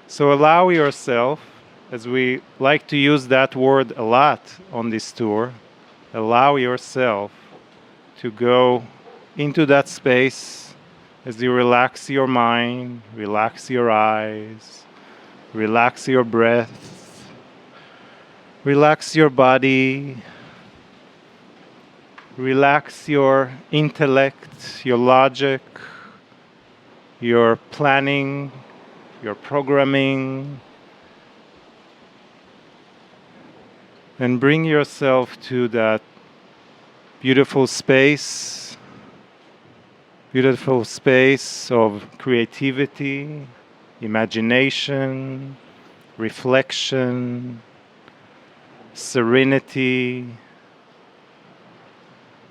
So allow yourself, as we like to use that word a lot on this tour, allow yourself to go into that space as you relax your mind, relax your eyes, relax your breath, relax your body, relax your intellect, your logic, your planning, your programming, and bring yourself to that beautiful space of creativity, imagination, reflection, serenity,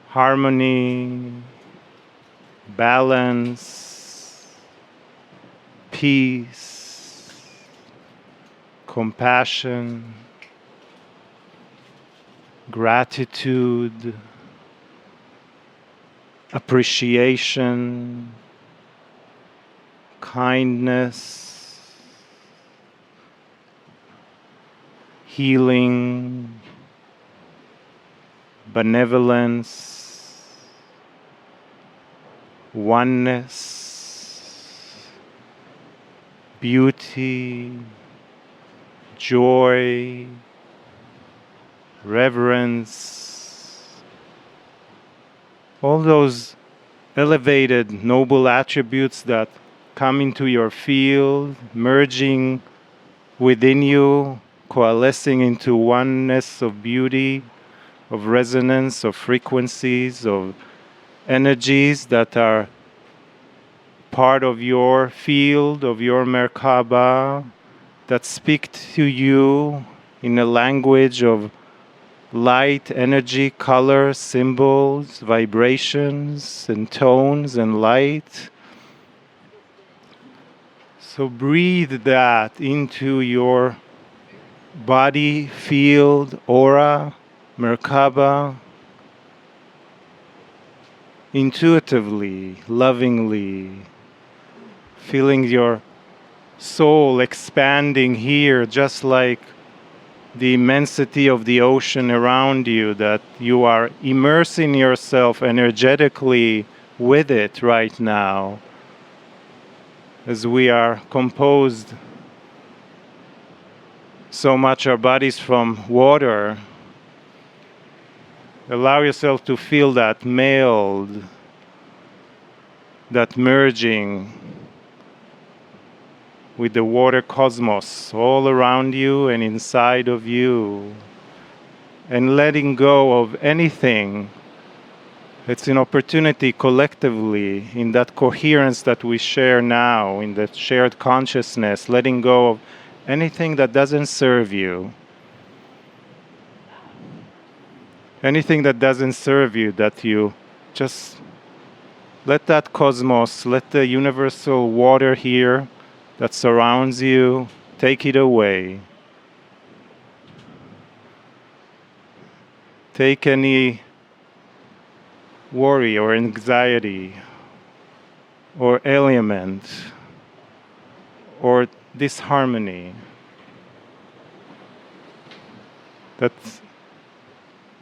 harmony, balance, peace, compassion, gratitude, appreciation, kindness, healing, benevolence, oneness, beauty, joy, reverence, all those elevated, noble attributes that come into your field, merging within you, coalescing into oneness of beauty, of resonance, of frequencies, of energies that are part of your field, of your Merkaba, that speak to you in a language of light, energy, color, symbols, vibrations, and tones and light. So breathe that into your body, field, aura, Merkaba, intuitively, lovingly, feeling your soul expanding here, just like the immensity of the ocean around you, that you are immersing yourself energetically with it right now, as we are composed so much our bodies from water. Allow yourself to feel that meld, that merging with the water cosmos all around you and inside of you, and letting go of anything. It's an opportunity collectively in that coherence that we share now, in that shared consciousness, letting go of anything that doesn't serve you. Anything that doesn't serve you, that you just let that cosmos, let the universal water here that surrounds you, take it away. Take any worry or anxiety or ailment or disharmony that's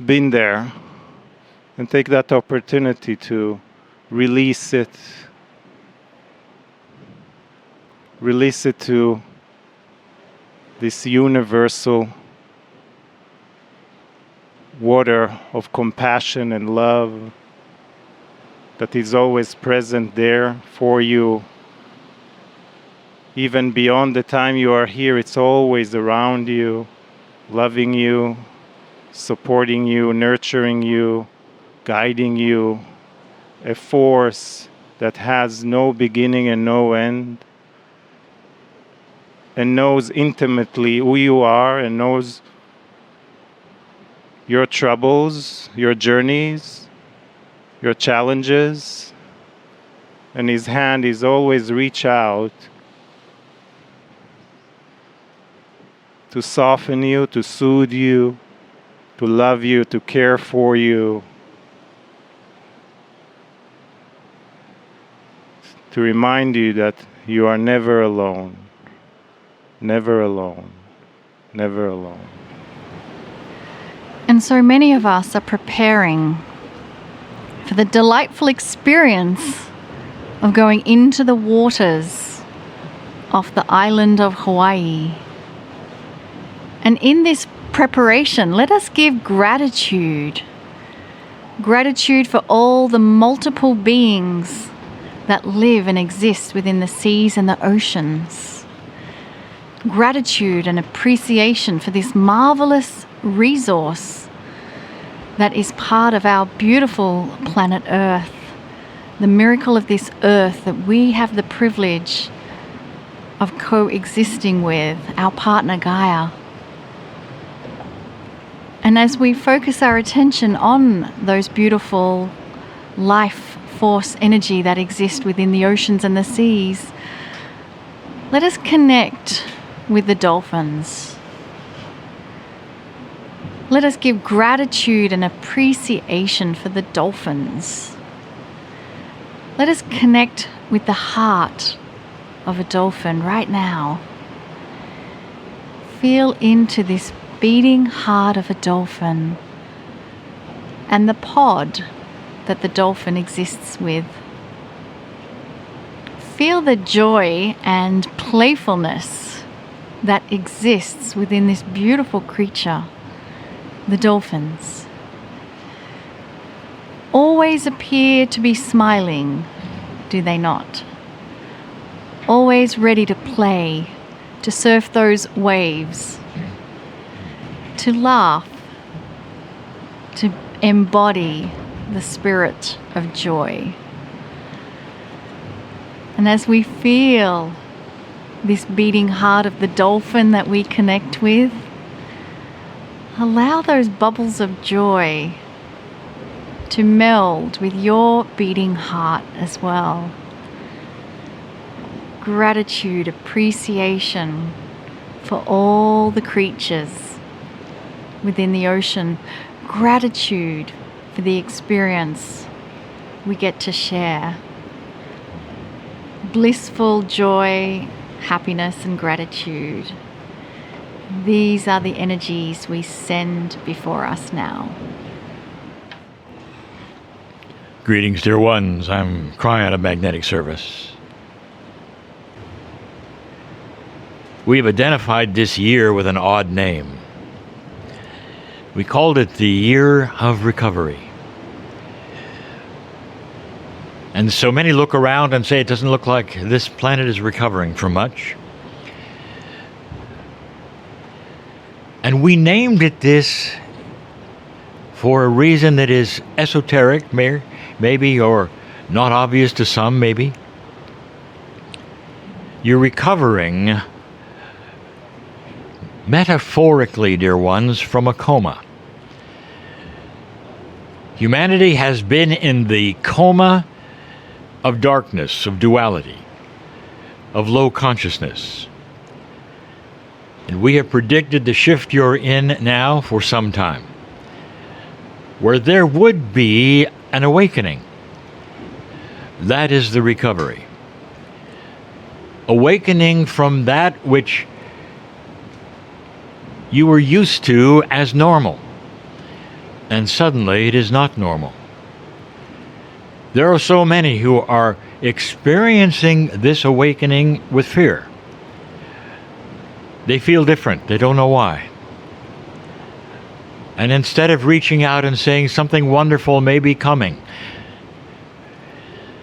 been there, and take that opportunity to release it to this universal water of compassion and love that is always present there for you. Even beyond the time you are here, it's always around you, loving you, supporting you, nurturing you, guiding you, a force that has no beginning and no end, and knows intimately who you are, and knows your troubles, your journeys, your challenges, and his hand is always reach out to soften you, to soothe you, to love you, to care for you, to remind you that you are never alone. Never alone. Never alone. And so many of us are preparing for the delightful experience of going into the waters off the island of Hawaii. And in this preparation, let us give gratitude. Gratitude for all the multiple beings that live and exist within the seas and the oceans. Gratitude and appreciation for this marvelous resource that is part of our beautiful planet Earth. The miracle of this earth that we have the privilege of coexisting with, our partner Gaia. And as we focus our attention on those beautiful life force energy that exists within the oceans and the seas, let us connect with the dolphins. Let us give gratitude and appreciation for the dolphins. Let us connect with the heart of a dolphin right now. Feel into this beating heart of a dolphin and the pod that the dolphin exists with. Feel the joy and playfulness that exists within this beautiful creature, the dolphins. Always appear to be smiling, do they not? Always ready to play, to surf those waves, to laugh, to embody the spirit of joy. And as we feel this beating heart of the dolphin that we connect with, allow those bubbles of joy to meld with your beating heart as well. Gratitude, appreciation for all the creatures within the ocean. Gratitude for the experience we get to share. Blissful joy, happiness, and gratitude. These are the energies we send before us now. Greetings, dear ones. I'm Cryon of Magnetic Service. We've identified this year with an odd name. We called it the Year of Recovery. And so many look around and say it doesn't look like this planet is recovering from much. And we named it this for a reason that is esoteric, maybe, or not obvious to some, maybe. You're recovering, metaphorically, dear ones, from a coma. Humanity has been in the coma of darkness, of duality, of low consciousness. And we have predicted the shift you're in now for some time, where there would be an awakening. That is the recovery. Awakening from that which you were used to as normal, and suddenly it is not normal. There are so many who are experiencing this awakening with fear. They feel different. They don't know why. And instead of reaching out and saying something wonderful may be coming,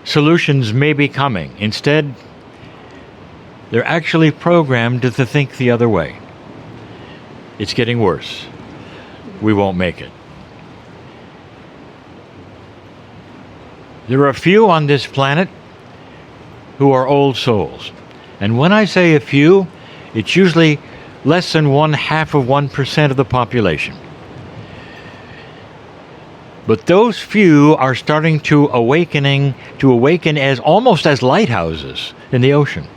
solutions may be coming, instead, they're actually programmed to think the other way. It's getting worse. We won't make it. There are a few on this planet who are old souls. And when I say a few, it's usually less than 0.5% of the population. But those few are starting to awaken as almost as lighthouses in the ocean.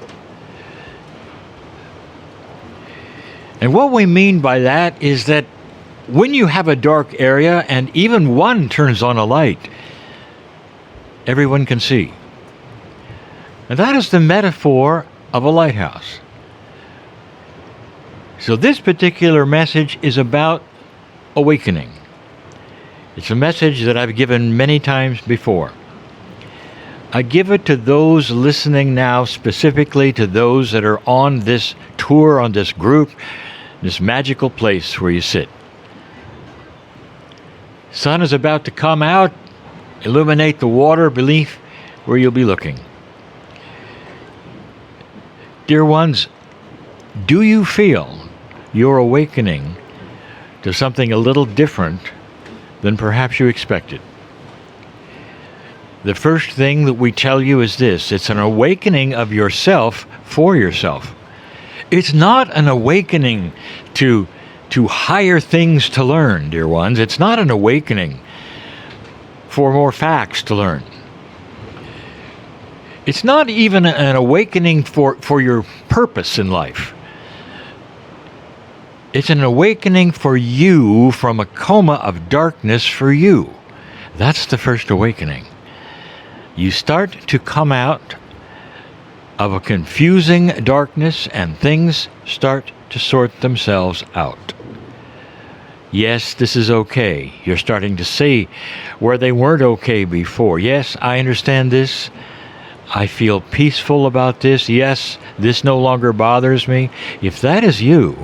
And what we mean by that is that when you have a dark area and even one turns on a light, everyone can see. And that is the metaphor of a lighthouse. So this particular message is about awakening. It's a message that I've given many times before. I give it to those listening now, specifically to those that are on this tour, on this group, this magical place where you sit. Sun is about to come out, illuminate the water beneath where you'll be looking. Dear ones, do you feel you're awakening to something a little different than perhaps you expected? The first thing that we tell you is this: it's an awakening of yourself for yourself. It's not an awakening to higher things to learn, dear ones. It's not an awakening for more facts to learn. It's not even an awakening for your purpose in life. It's an awakening for you from a coma of darkness for you. That's the first awakening. You start to come out of a confusing darkness and things start to sort themselves out. Yes, this is okay. You're starting to see where they weren't okay before. Yes, I understand this. I feel peaceful about this. Yes, this no longer bothers me. If that is you,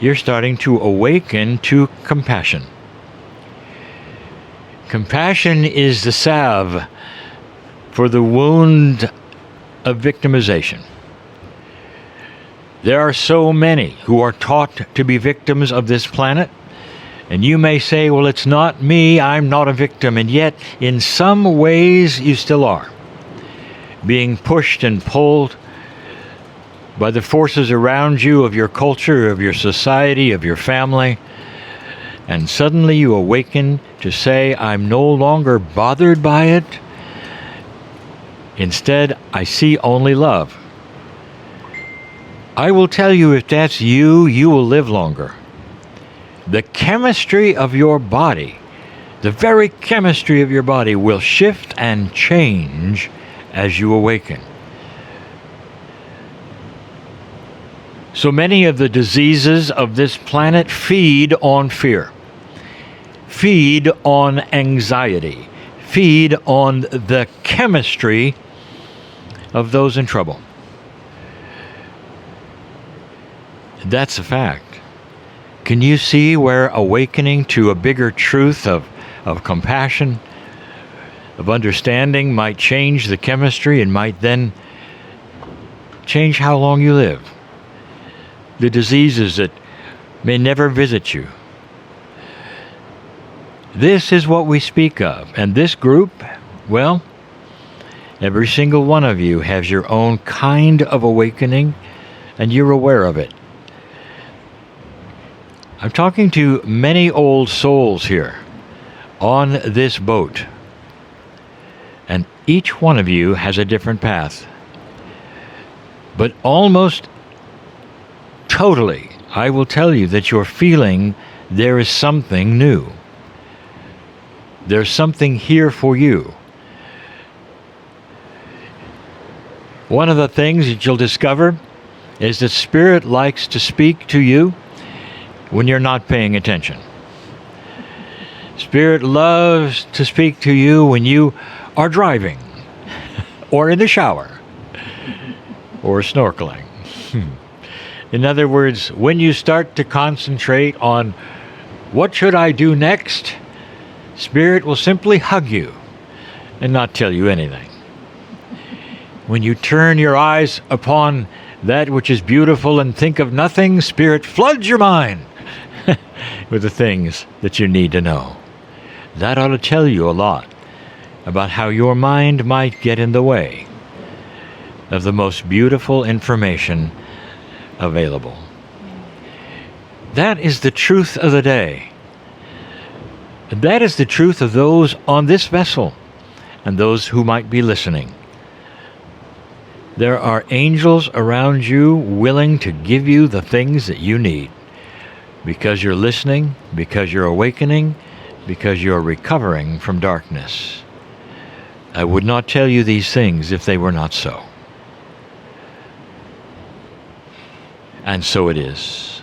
you're starting to awaken to compassion. Compassion is the salve for the wound of victimization. There are so many who are taught to be victims of this planet, and you may say, well, it's not me, I'm not a victim, and yet in some ways you still are. Being pushed and pulled by the forces around you, of your culture, of your society, of your family, and suddenly you awaken to say, I'm no longer bothered by it. Instead, I see only love. I will tell you, if that's you, you will live longer. The chemistry of your body, the very chemistry of your body, will shift and change as you awaken. So many of the diseases of this planet feed on fear, feed on anxiety, feed on the chemistry of those in trouble. That's a fact. Can you see where awakening to a bigger truth of compassion, of understanding, might change the chemistry and might then change how long you live? The diseases that may never visit you. This is what we speak of. And this group, well, every single one of you has your own kind of awakening, and you're aware of it. I'm talking to many old souls here on this boat, and each one of you has a different path. But almost totally, I will tell you that you're feeling there is something new. There's something here for you. One of the things that you'll discover is that Spirit likes to speak to you when you're not paying attention. Spirit loves to speak to you when you are driving, or in the shower, or snorkeling. In other words, when you start to concentrate on what should I do next, Spirit will simply hug you and not tell you anything. When you turn your eyes upon that which is beautiful and think of nothing, Spirit floods your mind with the things that you need to know. That ought to tell you a lot about how your mind might get in the way of the most beautiful information available. That is the truth of the day. That is the truth of those on this vessel and those who might be listening. There are angels around you willing to give you the things that you need, because you're listening, because you're awakening, because you're recovering from darkness. I would not tell you these things if they were not so. And so it is.